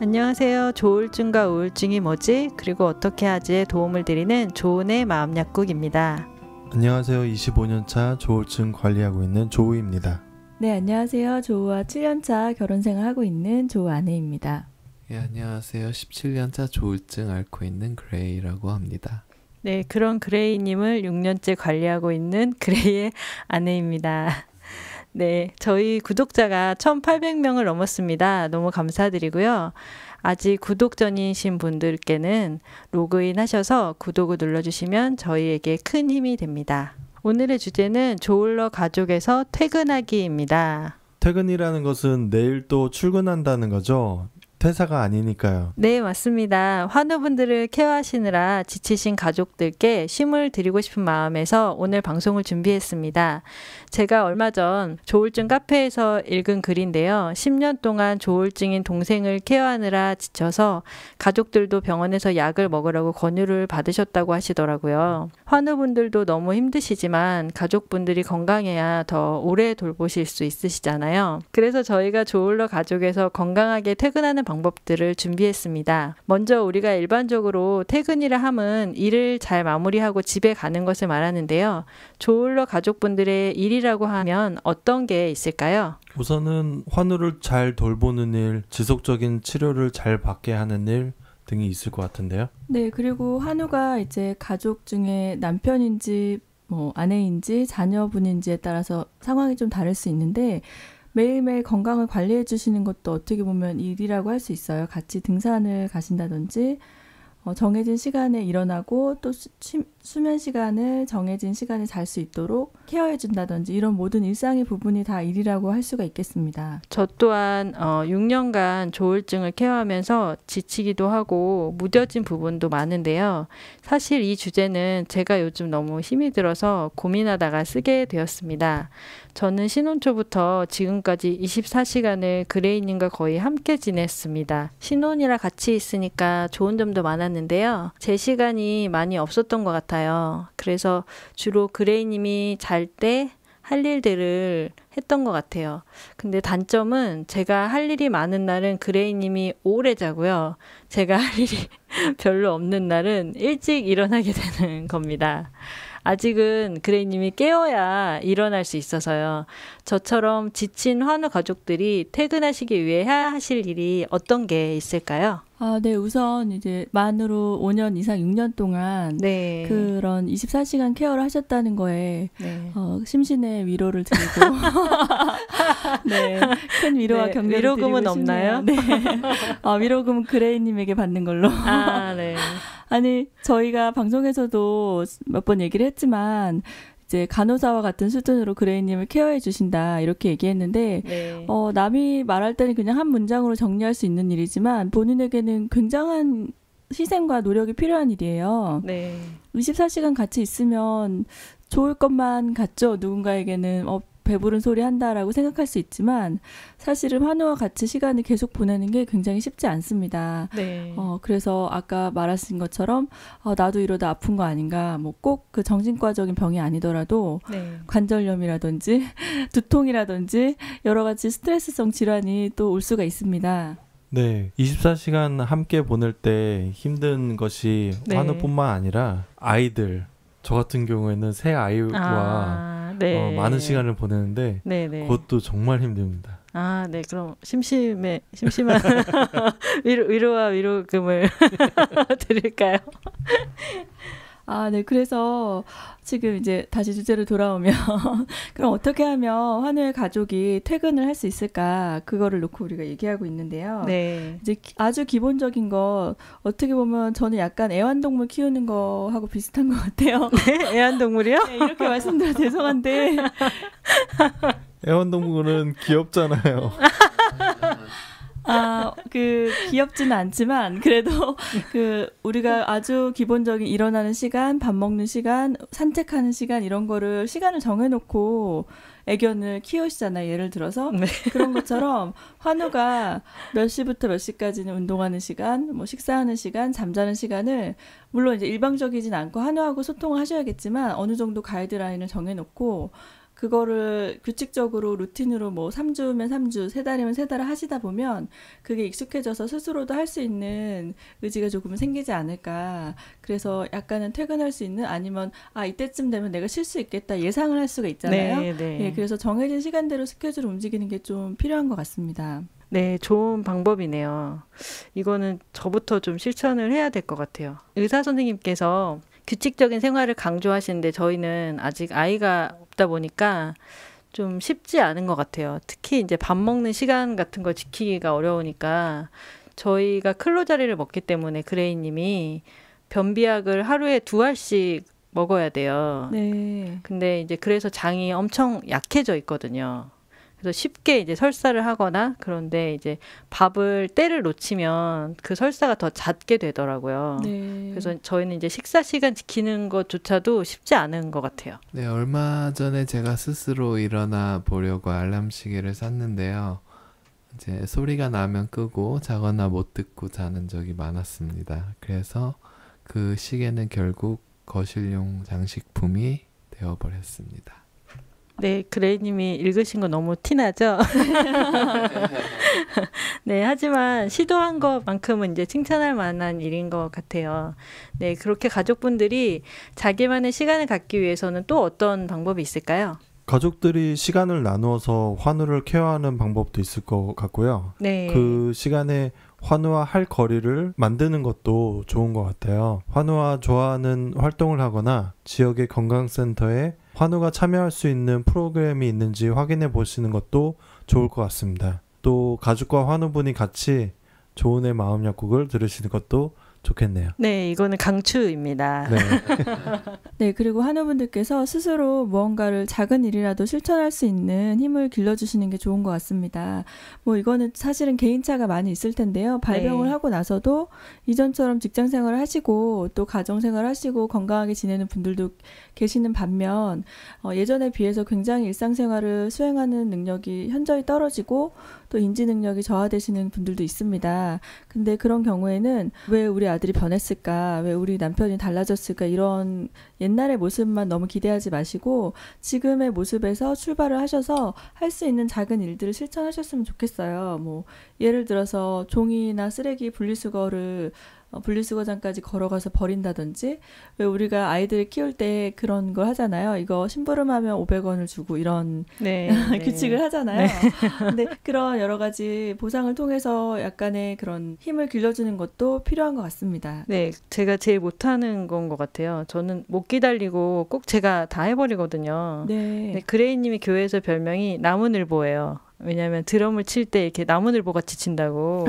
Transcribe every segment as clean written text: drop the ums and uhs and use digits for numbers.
안녕하세요. 조울증과 우울증이 뭐지? 그리고 어떻게 하지에 도움을 드리는 조은의 마음약국입니다. 안녕하세요. 25년차 조울증 관리하고 있는 조우입니다. 네, 안녕하세요. 조우와 7년차 결혼생활 하고 있는 조우 아내입니다. 네, 안녕하세요. 17년차 조울증 앓고 있는 그레이라고 합니다. 네, 그런 그레이님을 6년째 관리하고 있는 그레이의 아내입니다. 네, 저희 구독자가 1,800명을 넘었습니다. 너무 감사드리고요. 아직 구독 전이신 분들께는 로그인 하셔서 구독을 눌러주시면 저희에게 큰 힘이 됩니다. 오늘의 주제는 조울러 가족에서 퇴근하기입니다. 퇴근이라는 것은 내일 또 출근한다는 거죠? 퇴사가 아니니까요. 네, 맞습니다. 환우분들을 케어하시느라 지치신 가족들께 쉼을 드리고 싶은 마음에서 오늘 방송을 준비했습니다. 제가 얼마 전 조울증 카페에서 읽은 글인데요. 10년 동안 조울증인 동생을 케어하느라 지쳐서 가족들도 병원에서 약을 먹으라고 권유를 받으셨다고 하시더라고요. 환우분들도 너무 힘드시지만 가족분들이 건강해야 더 오래 돌보실 수 있으시잖아요. 그래서 저희가 조울러 가족에서 건강하게 퇴근하는 방법들을 준비했습니다. 먼저 우리가 일반적으로 퇴근이라 함은 일을 잘 마무리하고 집에 가는 것을 말하는데요. 조울러 가족분들의 일이라고 하면 어떤 게 있을까요? 우선은 환우를 잘 돌보는 일, 지속적인 치료를 잘 받게 하는 일 등이 있을 것 같은데요. 네, 그리고 환우가 이제 가족 중에 남편인지 아내인지 자녀분인지에 따라서 상황이 좀 다를 수 있는데 매일매일 건강을 관리해 주시는 것도 어떻게 보면 일이라고 할 수 있어요. 같이 등산을 가신다든지 정해진 시간에 일어나고 또 수면 시간을 정해진 시간에 잘 수 있도록 케어해 준다든지 이런 모든 일상의 부분이 다 일이라고 할 수가 있겠습니다. 저 또한 6년간 조울증을 케어하면서 지치기도 하고 무뎌진 부분도 많은데요. 사실 이 주제는 제가 요즘 너무 힘이 들어서 고민하다가 쓰게 되었습니다. 저는 신혼 초부터 지금까지 24시간을 그레이님과 거의 함께 지냈습니다. 신혼이라 같이 있으니까 좋은 점도 많았는데요. 제 시간이 많이 없었던 것 같아요. 그래서 주로 그레이님이 잘 때 할 일들을 했던 것 같아요. 근데 단점은 제가 할 일이 많은 날은 그레이님이 오래 자고요. 제가 할 일이 별로 없는 날은 일찍 일어나게 되는 겁니다. 아직은 그레이님이 깨어야 일어날 수 있어서요. 저처럼 지친 환우 가족들이 퇴근하시기 위해 해야 하실 일이 어떤 게 있을까요? 네, 우선 이제 만으로 5년 이상 6년 동안 네. 그런 24시간 케어를 하셨다는 거에 네. 심신의 위로를 드리고 네, 큰 위로와 네, 격려를 위로금은 드리고 없나요? 싶네요. 네. 위로금은 그레이님에게 받는 걸로. 네. 아니, 저희가 방송에서도 몇 번 얘기를 했지만 이제 간호사와 같은 수준으로 그레이님을 케어해 주신다 이렇게 얘기했는데 네. 남이 말할 때는 그냥 한 문장으로 정리할 수 있는 일이지만 본인에게는 굉장한 희생과 노력이 필요한 일이에요. 네. 24시간 같이 있으면 좋을 것만 같죠. 누군가에게는 배부른 소리 한다라고 생각할 수 있지만 사실은 환우와 같이 시간을 계속 보내는 게 굉장히 쉽지 않습니다. 네. 그래서 아까 말하신 것처럼 나도 이러다 아픈 거 아닌가 뭐 꼭 그 정신과적인 병이 아니더라도 네. 관절염이라든지 두통이라든지 여러 가지 스트레스성 질환이 또 올 수가 있습니다. 네, 24시간 함께 보낼 때 힘든 것이 네. 환우뿐만 아니라 아이들, 저 같은 경우에는 새 아이와 네. 많은 시간을 보내는데 네네. 그것도 정말 힘듭니다. 네. 그럼 심심한 위로와 위로금을 드릴까요? 네. 그래서 지금 이제 다시 주제로 돌아오면 그럼 어떻게 하면 환우의 가족이 퇴근을 할 수 있을까? 그거를 놓고 우리가 얘기하고 있는데요. 네. 이제 아주 기본적인 거 어떻게 보면 저는 약간 애완동물 키우는 거하고 비슷한 것 같아요. 네? 애완동물이요? 네, 이렇게 말씀드려 죄송한데 애완동물은 귀엽잖아요. 귀엽지는 않지만 그래도 우리가 아주 기본적인 일어나는 시간, 밥 먹는 시간, 산책하는 시간 이런 거를 시간을 정해놓고 애견을 키우시잖아요. 예를 들어서 네. 그런 것처럼 환우가 몇 시부터 몇 시까지는 운동하는 시간, 뭐 식사하는 시간, 잠자는 시간을 물론 이제 일방적이진 않고 환우하고 소통을 하셔야겠지만 어느 정도 가이드라인을 정해놓고 그거를 규칙적으로 루틴으로 뭐 3주면 3주, 3달이면 3달을 하시다 보면 그게 익숙해져서 스스로도 할 수 있는 의지가 조금 생기지 않을까. 그래서 약간은 퇴근할 수 있는 아니면 이때쯤 되면 내가 쉴 수 있겠다 예상을 할 수가 있잖아요. 네, 네. 예, 그래서 정해진 시간대로 스케줄을 움직이는 게 좀 필요한 것 같습니다. 네, 좋은 방법이네요. 이거는 저부터 좀 실천을 해야 될 것 같아요. 의사 선생님께서 규칙적인 생활을 강조하시는데 저희는 아직 아이가 없다 보니까 좀 쉽지 않은 것 같아요. 특히 이제 밥 먹는 시간 같은 거 지키기가 어려우니까 저희가 클로자리를 먹기 때문에 그레이님이 변비약을 하루에 2알씩 먹어야 돼요. 네. 근데 이제 그래서 장이 엄청 약해져 있거든요. 그래서 쉽게 이제 설사를 하거나 그런데 이제 밥을 때를 놓치면 그 설사가 더 잦게 되더라고요. 네. 그래서 저희는 이제 식사 시간 지키는 것조차도 쉽지 않은 것 같아요. 네, 얼마 전에 제가 스스로 일어나 보려고 알람 시계를 샀는데요. 이제 소리가 나면 끄고 자거나 못 듣고 자는 적이 많았습니다. 그래서 그 시계는 결국 거실용 장식품이 되어버렸습니다. 네, 그레이님이 읽으신 거 너무 티나죠? 네, 하지만 시도한 것만큼은 이제 칭찬할 만한 일인 것 같아요. 네, 그렇게 가족분들이 자기만의 시간을 갖기 위해서는 또 어떤 방법이 있을까요? 가족들이 시간을 나누어서 환우를 케어하는 방법도 있을 것 같고요. 네. 그 시간에 환우와 할 거리를 만드는 것도 좋은 것 같아요. 환우와 좋아하는 활동을 하거나 지역의 건강센터에 환우가 참여할 수 있는 프로그램이 있는지 확인해 보시는 것도 좋을 것 같습니다. 또 가족과 환우분이 같이 조은의 마음 약국을 들으시는 것도 좋겠네요. 네, 이거는 강추입니다. 네. 네, 그리고 환우분들께서 스스로 무언가를 작은 일이라도 실천할 수 있는 힘을 길러주시는 게 좋은 것 같습니다. 뭐 이거는 사실은 개인차가 많이 있을 텐데요. 발병을 네. 하고 나서도 이전처럼 직장 생활을 하시고 또 가정 생활을 하시고 건강하게 지내는 분들도 계시는 반면 예전에 비해서 굉장히 일상생활을 수행하는 능력이 현저히 떨어지고 또 인지 능력이 저하되시는 분들도 있습니다. 근데 그런 경우에는 왜 우리 아들이 변했을까? 왜 우리 남편이 달라졌을까? 이런 옛날의 모습만 너무 기대하지 마시고 지금의 모습에서 출발을 하셔서 할 수 있는 작은 일들을 실천하셨으면 좋겠어요. 뭐 예를 들어서 종이나 쓰레기 분리수거를 분리수거장까지 걸어가서 버린다든지 왜 우리가 아이들 키울 때 그런 걸 하잖아요. 이거 심부름하면 500원을 주고 이런 네, 규칙을 하잖아요. 근데 그런 여러 가지 보상을 통해서 약간의 그런 힘을 길러주는 것도 필요한 것 같습니다. 네, 제가 제일 못하는 건 것 같아요. 저는 못 기다리고 꼭 제가 다 해버리거든요. 네. 네, 그레이님이 교회에서 별명이 나무늘보예요. 왜냐하면 드럼을 칠 때 이렇게 나무늘보 같이 친다고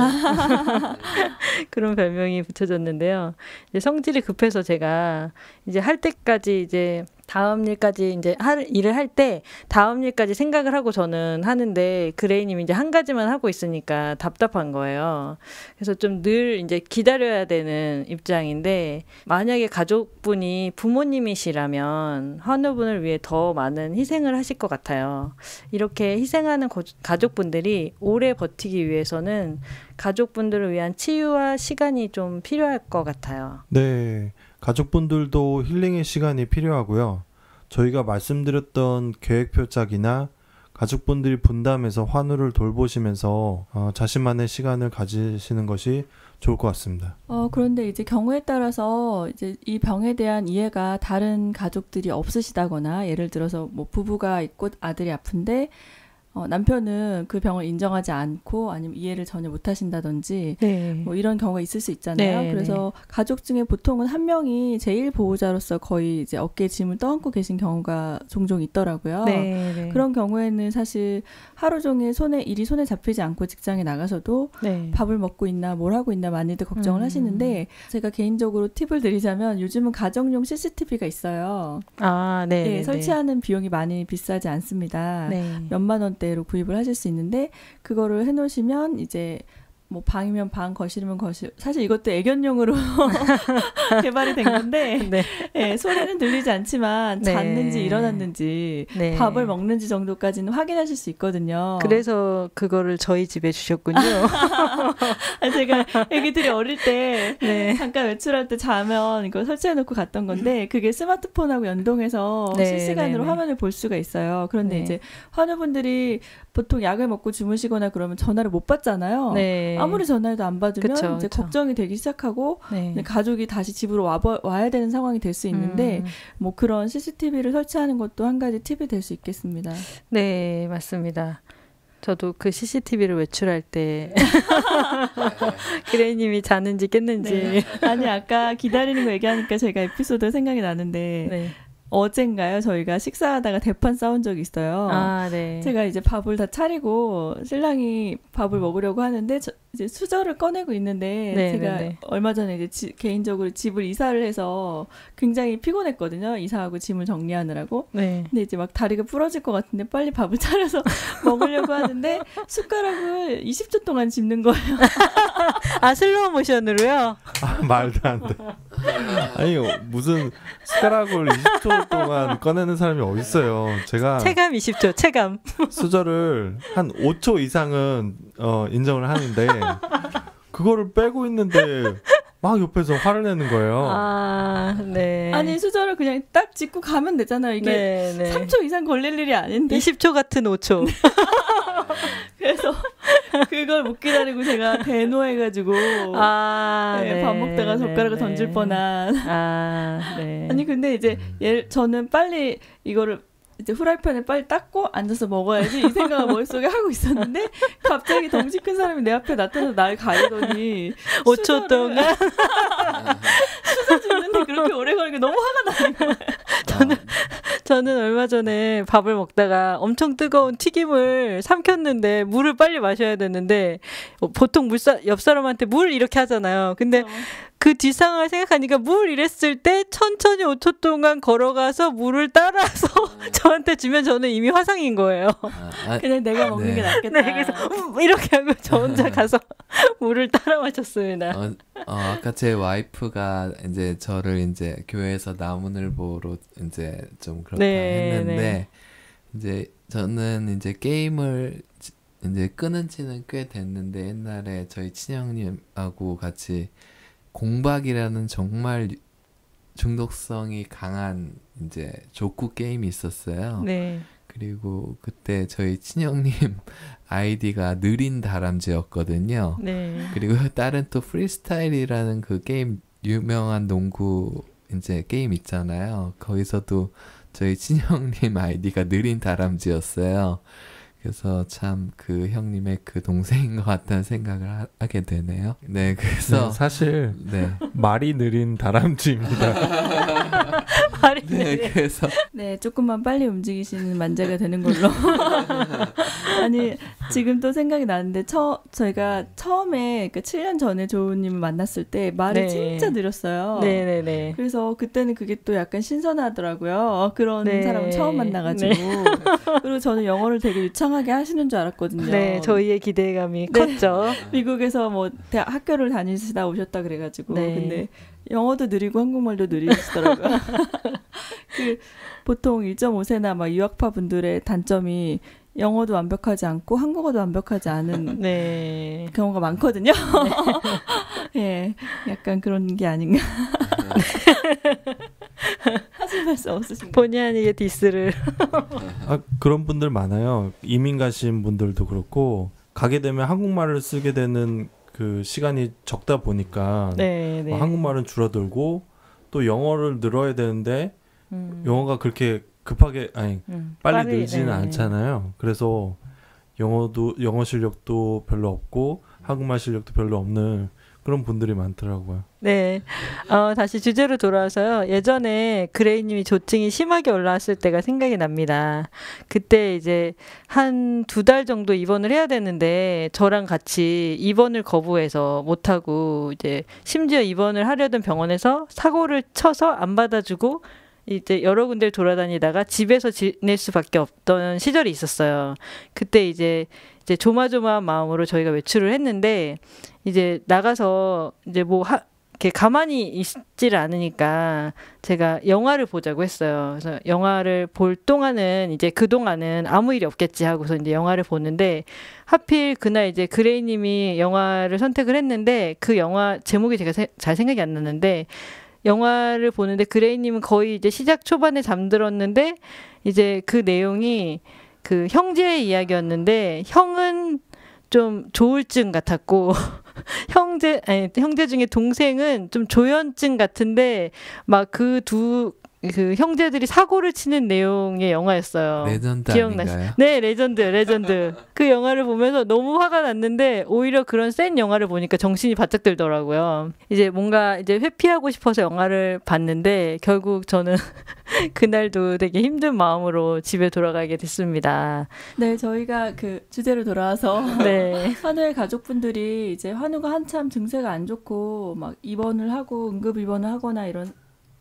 그런 별명이 붙여졌는데요. 이제 성질이 급해서 제가 이제 할 때까지 이제 다음 일까지 이제 일을 할 때 다음 일까지 생각을 하고 저는 하는데 그레이님이 이제 한 가지만 하고 있으니까 답답한 거예요. 그래서 좀 늘 이제 기다려야 되는 입장인데 만약에 가족분이 부모님이시라면 환우분을 위해 더 많은 희생을 하실 것 같아요. 이렇게 희생하는 가족분들이 오래 버티기 위해서는 가족분들을 위한 치유와 시간이 좀 필요할 것 같아요. 네. 가족분들도 힐링의 시간이 필요하고요. 저희가 말씀드렸던 계획표 짝이나 가족분들이 분담해서 환우를 돌보시면서 자신만의 시간을 가지시는 것이 좋을 것 같습니다. 그런데 이제 경우에 따라서 이제 이 병에 대한 이해가 다른 가족들이 없으시다거나 예를 들어서 뭐 부부가 있고 아들이 아픈데 남편은 그 병을 인정하지 않고 아니면 이해를 전혀 못 하신다든지 네. 뭐 이런 경우가 있을 수 있잖아요. 네, 그래서 가족 중에 보통은 한 명이 제1보호자로서 거의 이제 어깨에 짐을 떠안고 계신 경우가 종종 있더라고요. 네, 네. 그런 경우에는 사실 하루 종일 일이 손에 잡히지 않고 직장에 나가서도 네. 밥을 먹고 있나 뭘 하고 있나 많이들 걱정을 하시는데 제가 개인적으로 팁을 드리자면 요즘은 가정용 CCTV가 있어요. 아, 네. 네, 네, 설치하는 비용이 많이 비싸지 않습니다. 네. 몇만 원대로 구입을 하실 수 있는데 그거를 해놓으시면 이제 뭐 방이면 방, 거실이면 거실. 사실 이것도 애견용으로 개발이 된 건데 네. 예, 소리는 들리지 않지만 네. 잤는지 일어났는지 네. 밥을 먹는지 정도까지는 확인하실 수 있거든요. 그래서 그거를 저희 집에 주셨군요. 제가 애기들이 어릴 때 네. 잠깐 외출할 때 자면 이거 설치해놓고 갔던 건데 그게 스마트폰하고 연동해서 네, 실시간으로 네, 네. 화면을 볼 수가 있어요. 그런데 네. 이제 환우분들이 보통 약을 먹고 주무시거나 그러면 전화를 못 받잖아요. 네. 아무리 전화해도 안 받으면 그쵸, 이제 그쵸. 걱정이 되기 시작하고 네. 가족이 다시 집으로 와야 되는 상황이 될 수 있는데 뭐 그런 CCTV를 설치하는 것도 한 가지 팁이 될 수 있겠습니다. 네, 맞습니다. 저도 그 CCTV를 외출할 때 그레이님이 자는지 깼는지 네. 아니 아까 기다리는 거 얘기하니까 제가 에피소드 생각이 나는데 네. 어젠가요 저희가 식사하다가 대판 싸운 적이 있어요. 아, 네. 제가 이제 밥을 다 차리고 신랑이 밥을 먹으려고 하는데 이제 수저를 꺼내고 있는데 네, 제가 네, 네. 얼마 전에 이제 개인적으로 집을 이사를 해서 굉장히 피곤했거든요. 이사하고 짐을 정리하느라고. 네. 근데 이제 막 다리가 부러질 것 같은데 빨리 밥을 차려서 먹으려고 하는데 숟가락을 20초 동안 짚는 거예요. 아, 슬로우 모션으로요? 아, 말도 안 돼. 아니 무슨 숟가락을 20초 동안 꺼내는 사람이 어딨어요. 제가 체감 20초, 체감. 수저를 한 5초 이상은 인정을 하는데 그거를 빼고 있는데 막 옆에서 화를 내는 거예요. 아, 네. 아니 수저를 그냥 딱 짚고 가면 되잖아요. 이게 네, 네. 3초 이상 걸릴 일이 아닌데 20초 같은 5초. 그래서 그걸 못 기다리고 제가 대노해가지고 아, 네, 네. 밥 먹다가 젓가락을 네, 던질 네. 뻔한. 아, 네. 아니 근데 이제 저는 빨리 이거를 이제 후라이팬에 빨리 닦고 앉아서 먹어야지 이 생각을 머릿속에 하고 있었는데 갑자기 덩치 큰 사람이 내 앞에 나타나서 날 가리더니 5초 동안 수저 짚는데 그렇게 오래 걸리는 게 너무 화가 나는 거예요. 저는 얼마 전에 밥을 먹다가 엄청 뜨거운 튀김을 삼켰는데 물을 빨리 마셔야 되는데 보통 옆 사람한테 물 이렇게 하잖아요. 근데 그 뒷상황을 생각하니까 물 이랬을 때 천천히 5초 동안 걸어가서 물을 따라서 저한테 주면 저는 이미 화상인 거예요. 그냥 내가 먹는 네. 게 낫겠다. 네, 그래서 이렇게 하고 저 혼자 가서 물을 따라 마셨습니다. 아까 제 와이프가 이제 저를 이제 교회에서 나무늘보로 이제 좀 그렇다 네, 했는데 네. 이제 저는 이제 게임을 이제 끊은 지는 꽤 됐는데 옛날에 저희 친형님하고 같이 공박이라는 정말 중독성이 강한 이제 족구 게임이 있었어요. 네. 그리고 그때 저희 친형님 아이디가 느린 다람쥐였거든요. 네. 그리고 다른 또 프리스타일이라는 그 게임 유명한 농구 이제 게임 있잖아요. 거기서도 저희 친형님 아이디가 느린 다람쥐였어요. 그래서 참 그 형님의 그 동생인 것 같다는 생각을 하게 되네요. 네, 그래서 네, 사실 네, 말이 느린 다람쥐입니다. 네, 그래서 네, 조금만 빨리 움직이시는 만재가 되는 걸로. 아니, 지금 또 생각이 나는데, 저희가 처음에, 그러니까 7년 전에 조우님을 만났을 때 말이 네. 진짜 느렸어요. 네네네. 그래서 그때는 그게 또 약간 신선하더라고요. 그런 네. 사람을 처음 만나가지고. 그리고 저는 영어를 되게 유창하게 하시는 줄 알았거든요. 네, 저희의 기대감이 네. 컸죠. 미국에서 뭐 학교를 다니시다 오셨다 그래가지고. 네. 근데 영어도 느리고 한국말도 느리시더라고요. 그 보통 1.5세나 막 유학파 분들의 단점이 영어도 완벽하지 않고 한국어도 완벽하지 않은 네. 경우가 많거든요. 예, 약간 그런 게 아닌가. 하실 말씀 없으신가요? 본의 아니게 디스를. 아, 그런 분들 많아요. 이민 가신 분들도 그렇고 가게 되면 한국말을 쓰게 되는 그 시간이 적다 보니까 네, 네. 한국말은 줄어들고 또 영어를 늘어야 되는데 영어가 그렇게 급하게 빨리 늘지는 네. 않잖아요. 그래서 영어 실력도 별로 없고 한국말 실력도 별로 없는 그런 분들이 많더라고요. 네. 다시 주제로 돌아와서요. 예전에 그레이님이 조증이 심하게 올라왔을 때가 생각이 납니다. 그때 이제 한 2달 정도 입원을 해야 되는데 저랑 같이 입원을 거부해서 못하고 이제 심지어 입원을 하려던 병원에서 사고를 쳐서 안 받아주고 이제 여러 군데를 돌아다니다가 집에서 지낼 수밖에 없던 시절이 있었어요. 그때 이제 조마조마한 마음으로 저희가 외출을 했는데 이제 나가서 이제 이렇게 가만히 있지를 않으니까 제가 영화를 보자고 했어요. 그래서 영화를 볼 동안은 이제 그 동안은 아무 일이 없겠지 하고서 이제 영화를 보는데 하필 그날 이제 그레이님이 영화를 선택을 했는데 그 영화 제목이 제가 잘 생각이 안 나는데 영화를 보는데 그레이님은 거의 이제 시작 초반에 잠들었는데 이제 그 내용이 그 형제의 이야기였는데 형은 좀 조울증 같았고 형제 중에 동생은 좀 조현증 같은데 막 그 형제들이 사고를 치는 내용의 영화였어요. 레전드 기억나시죠? 아닌가요? 네, 레전드. 그 영화를 보면서 너무 화가 났는데 오히려 그런 센 영화를 보니까 정신이 바짝 들더라고요. 이제 뭔가 이제 회피하고 싶어서 영화를 봤는데 결국 저는 그날도 되게 힘든 마음으로 집에 돌아가게 됐습니다. 네, 저희가 그 주제로 돌아와서 네. 환우의 가족분들이 이제 환우가 한참 증세가 안 좋고 막 입원을 하고 응급 입원을 하거나 이런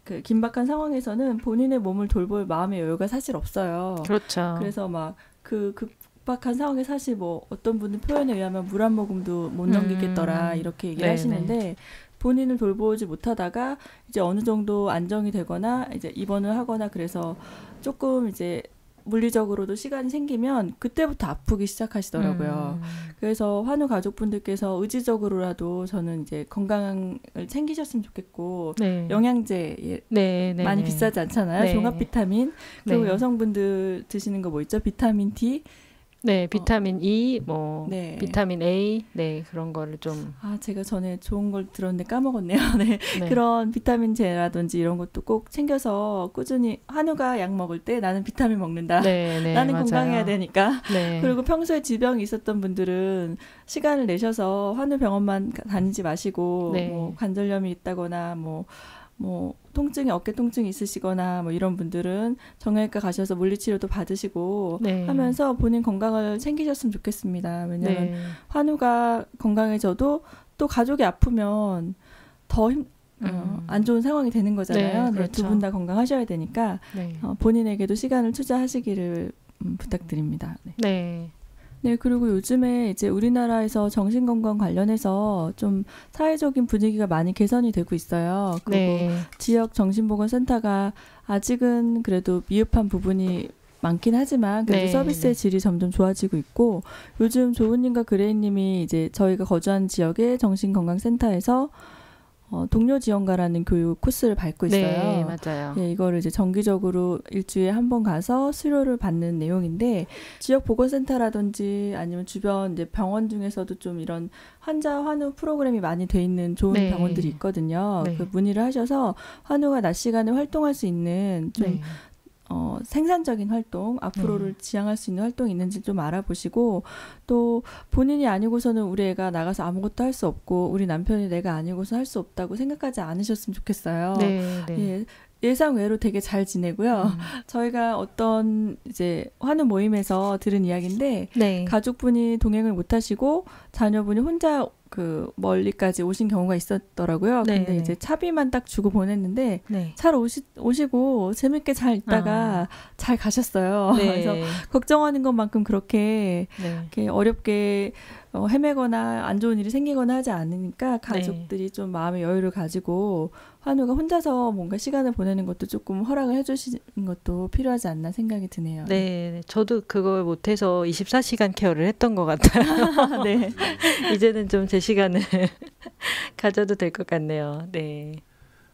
그 긴박한 상황에서는 본인의 몸을 돌볼 마음의 여유가 사실 없어요. 그렇죠. 그래서 막 그 급박한 상황에 사실 뭐 어떤 분은 표현에 의하면 물 한 모금도 못 넘기겠더라 이렇게 얘기를 네네. 하시는데 본인을 돌보지 못하다가 이제 어느 정도 안정이 되거나 이제 입원을 하거나 그래서 조금 이제 물리적으로도 시간이 생기면 그때부터 아프기 시작하시더라고요. 그래서 환우 가족분들께서 의지적으로라도 저는 이제 건강을 챙기셨으면 좋겠고 네. 영양제 네, 많이 비싸지 않잖아요. 네. 종합 비타민 그리고 네. 여성분들 드시는 거 뭐 있죠? 비타민 D. 네, 비타민 E, 네. 비타민 A, 네, 그런 거를 좀. 아, 제가 전에 좋은 걸 들었는데 까먹었네요. 네. 네. 그런 비타민제라든지 이런 것도 꼭 챙겨서 꾸준히 한우가 약 먹을 때 나는 비타민 먹는다. 네, 나는 맞아요. 건강해야 되니까. 네. 그리고 평소에 질병이 있었던 분들은 시간을 내셔서 환우 병원만 다니지 마시고 네. 뭐 관절염이 있다거나 뭐 어깨 통증이 있으시거나 뭐 이런 분들은 정형외과 가셔서 물리치료도 받으시고 네. 하면서 본인 건강을 챙기셨으면 좋겠습니다. 왜냐하면 네. 환우가 건강해져도 또 가족이 아프면 더 안 좋은 상황이 되는 거잖아요. 네, 네, 그렇죠. 두 분 다 건강하셔야 되니까 네. 본인에게도 시간을 투자하시기를 부탁드립니다. 네. 네. 네, 그리고 요즘에 이제 우리나라에서 정신건강 관련해서 좀 사회적인 분위기가 많이 개선이 되고 있어요. 그리고 네. 지역 정신보건센터가 아직은 그래도 미흡한 부분이 많긴 하지만 그래도 네, 서비스의 네. 질이 점점 좋아지고 있고 요즘 조은님과 그레이님이 이제 저희가 거주하는 지역의 정신건강센터에서 동료 지원가라는 교육 코스를 밟고 있어요. 네, 맞아요. 예, 이거를 이제 정기적으로 일주일에 한 번 가서 수료를 받는 내용인데 지역 보건센터라든지 아니면 주변 이제 병원 중에서도 좀 이런 환자 환우 프로그램이 많이 돼 있는 좋은 네. 병원들이 있거든요. 네. 그 문의를 하셔서 환우가 낮 시간에 활동할 수 있는 좀 네. 생산적인 활동, 앞으로를 지향할 수 있는 활동이 있는지 좀 알아보시고 또 본인이 아니고서는 우리 애가 나가서 아무것도 할 수 없고 우리 남편이 내가 아니고서 할 수 없다고 생각하지 않으셨으면 좋겠어요. 네. 네. 예, 예상 외로 되게 잘 지내고요. 저희가 어떤 이제 환우 모임에서 들은 이야기인데 네. 가족분이 동행을 못 하시고 자녀분이 혼자 그 멀리까지 오신 경우가 있었더라고요. 네, 근데 네. 이제 차비만 딱 주고 보냈는데 네. 잘 오시고 재밌게 잘 있다가 잘 가셨어요. 네. 그래서 걱정하는 것만큼 그렇게 네. 이렇게 어렵게 헤매거나 안 좋은 일이 생기거나 하지 않으니까 가족들이 좀 마음의 여유를 가지고 환우가 혼자서 뭔가 시간을 보내는 것도 조금 허락을 해주시는 것도 필요하지 않나 생각이 드네요. 네, 저도 그걸 못해서 24시간 케어를 했던 것 같아요. 네. 이제는 좀 제 시간을 가져도 될 것 같네요. 네.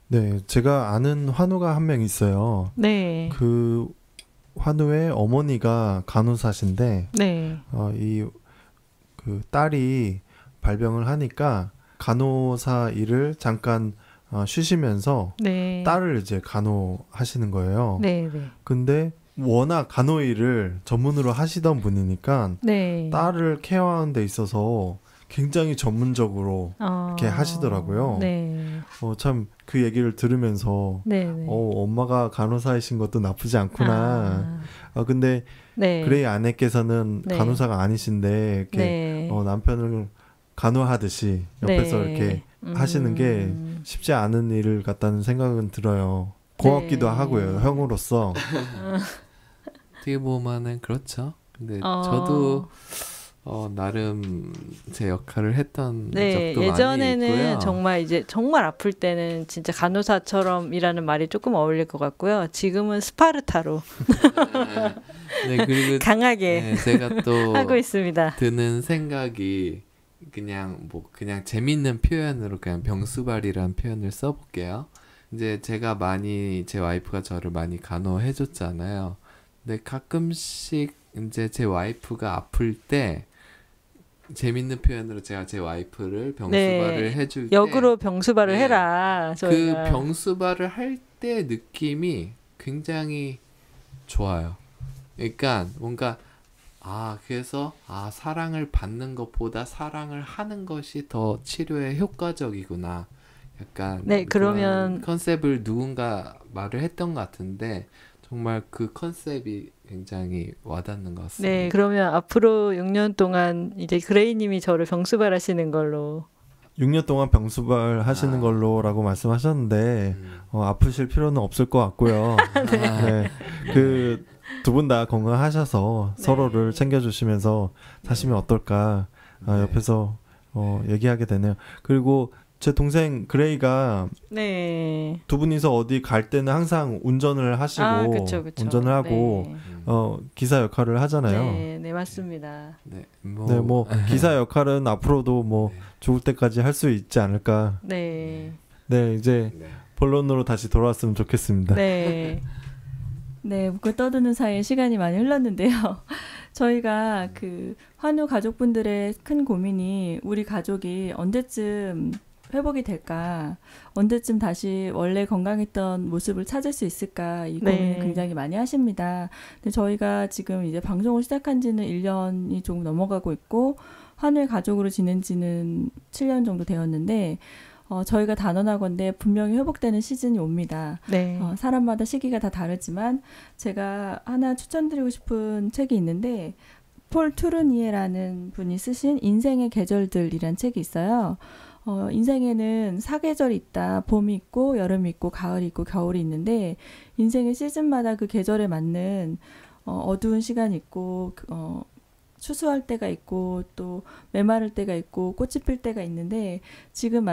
네, 제가 아는 환우가 한 명 있어요. 네. 그 환우의 어머니가 간호사신데 네. 그 딸이 발병을 하니까 간호사 일을 잠깐 쉬시면서 네. 딸을 이제 간호하시는 거예요. 네. 네. 근데 워낙 간호 일을 전문으로 하시던 분이니까 네. 딸을 케어하는 데 있어서 굉장히 전문적으로 이렇게 하시더라고요. 네. 참 그 얘기를 들으면서 네. 네. 엄마가 간호사이신 것도 나쁘지 않구나. 근데 네. 그레이 아내께서는 네. 간호사가 아니신데 이렇게 네. 남편을 간호하듯이 옆에서 네. 이렇게 하시는 게 쉽지 않은 일을 같다는 생각은 들어요. 고맙기도 네. 하고요. 형으로서. 어떻게 보면은 그렇죠. 근데 저도 나름 제 역할을 했던 네, 적도 많이 예전에는 있고요. 정말 이제 정말 아플 때는 진짜 간호사처럼이라는 말이 조금 어울릴 것 같고요. 지금은 스파르타로 네, 그리고 강하게 네, 제가 또 하고 있습니다. 드는 생각이 그냥 재밌는 표현으로 그냥 병수발이라는 표현을 써볼게요. 이제 제가 많이 제 와이프가 저를 많이 간호해줬잖아요. 근데 가끔씩 이제 제 와이프가 아플 때 재밌는 표현으로 제가 제 와이프를 병수발을 해줄 때 역으로 병수발을 네. 해라. 그 저희가. 병수발을 할 때 느낌이 굉장히 좋아요. 그러니까 뭔가 그래서 사랑을 받는 것보다 사랑을 하는 것이 더 치료에 효과적이구나. 약간 네, 그런 그러면 컨셉을 누군가 말을 했던 것 같은데 정말 그 컨셉이 굉장히 와닿는 것 같습니다. 네, 그러면 앞으로 6년 동안 이제 그레이님이 저를 병수발 하시는 걸로. 6년 동안 병수발 하시는 걸로라고 말씀하셨는데 아프실 필요는 없을 것 같고요. 네. 그 두 분 다 건강하셔서 네. 서로를 챙겨주시면서 사시면 어떨까 옆에서 얘기하게 되네요. 그리고 제 동생 그레이가 네. 두 분이서 어디 갈 때는 항상 운전을 하시고 그쵸. 운전을 하고 네. 기사 역할을 하잖아요. 네, 네, 맞습니다. 네, 네, 뭐 기사 역할은 앞으로도 뭐 네. 죽을 때까지 할 수 있지 않을까. 네. 네, 이제 네. 본론으로 다시 돌아왔으면 좋겠습니다. 네. 네, 묻고 떠드는 사이에 시간이 많이 흘렀는데요. 저희가 그 환우 가족분들의 큰 고민이 우리 가족이 언제쯤 회복이 될까, 언제쯤 다시 원래 건강했던 모습을 찾을 수 있을까, 이 고민을 네. 굉장히 많이 하십니다. 근데 저희가 지금 이제 방송을 시작한 지는 1년이 조금 넘어가고 있고, 환우의 가족으로 지낸 지는 7년 정도 되었는데, 저희가 단언하건대 분명히 회복되는 시즌이 옵니다. 네. 사람마다 시기가 다 다르지만 제가 하나 추천드리고 싶은 책이 있는데 폴 투르니에라는 분이 쓰신 인생의 계절들이란 책이 있어요. 인생에는 사계절이 있다. 봄이 있고 여름이 있고 가을이 있고 겨울이 있는데 인생의 시즌마다 그 계절에 맞는 어두운 시간이 있고 추수할 때가 있고 또 메마를 때가 있고 꽃이 필 때가 있는데 지금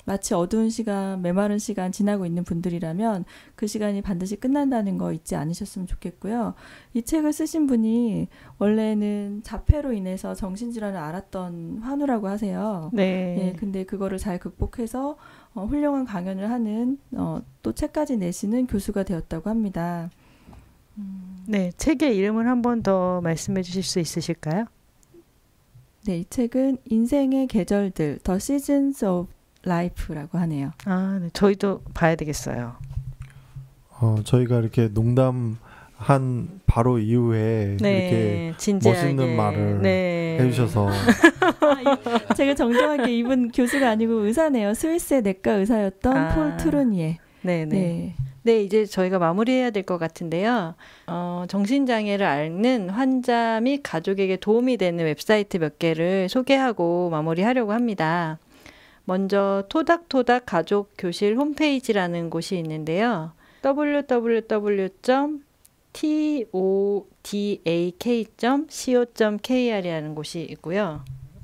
마치 어두운 시간, 메마른 시간 지나고 있는 분들이라면 그 시간이 반드시 끝난다는 거 잊지 않으셨으면 좋겠고요. 이 책을 쓰신 분이 원래는 자폐로 인해서 정신질환을 앓았던 환우라고 하세요. 네. 네, 근데 그거를 잘 극복해서 훌륭한 강연을 하는 또 책까지 내시는 교수가 되었다고 합니다. 네, 책의 이름을 한 번 더 말씀해 주실 수 있으실까요? 네, 이 책은 인생의 계절들, The Seasons of Life라고 하네요. 네, 저희도 봐야 되겠어요. 저희가 이렇게 농담한 바로 이후에 이렇게 네, 진지하게. 멋있는 말을 네. 해주셔서 제가 정정하게 이분 교수가 아니고 의사네요. 스위스의 내과 의사였던 폴 투르니에. 네, 네. 네. 네, 이제 저희가 마무리해야 될 것 같은데요. 정신장애를 앓는 환자 및 가족에게 도움이 되는 웹사이트 몇 개를 소개하고 마무리하려고 합니다. 먼저 토닥토닥 가족 교실 홈페이지라는 곳이 있는데요. www.todak.co.kr이라는 곳이 있고요.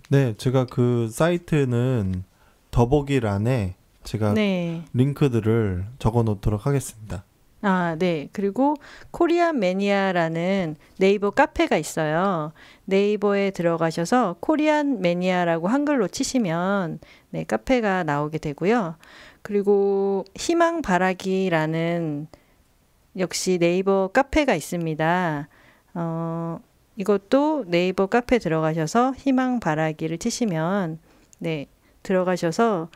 네, 제가 그 사이트는 더보기란에 제가 네. 링크들을 적어 놓도록 하겠습니다. 네. 그리고 코리안 매니아라는 네이버 카페가 있어요. 네이버에 들어가셔서 코리안 매니아라고 한글로 치시면 네, 카페가 나오게 되고요. 그리고 희망 바라기라는 역시 네이버 카페가 있습니다. 이것도 네이버 카페 들어가셔서 희망 바라기를 치시면 네, 들어가셔서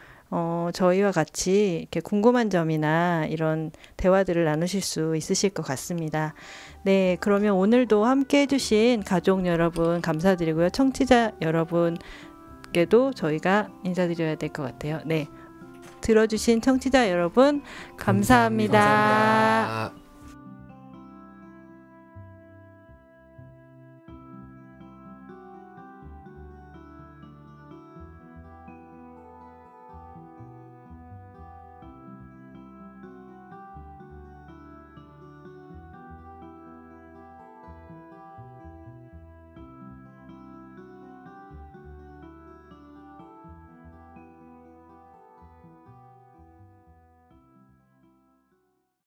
저희와 같이 이렇게 궁금한 점이나 이런 대화들을 나누실 수 있으실 것 같습니다. 네, 그러면 오늘도 함께 해주신 가족 여러분 감사드리고요. 청취자 여러분께도 저희가 인사드려야 될 것 같아요. 네, 들어주신 청취자 여러분 감사합니다. 감사합니다.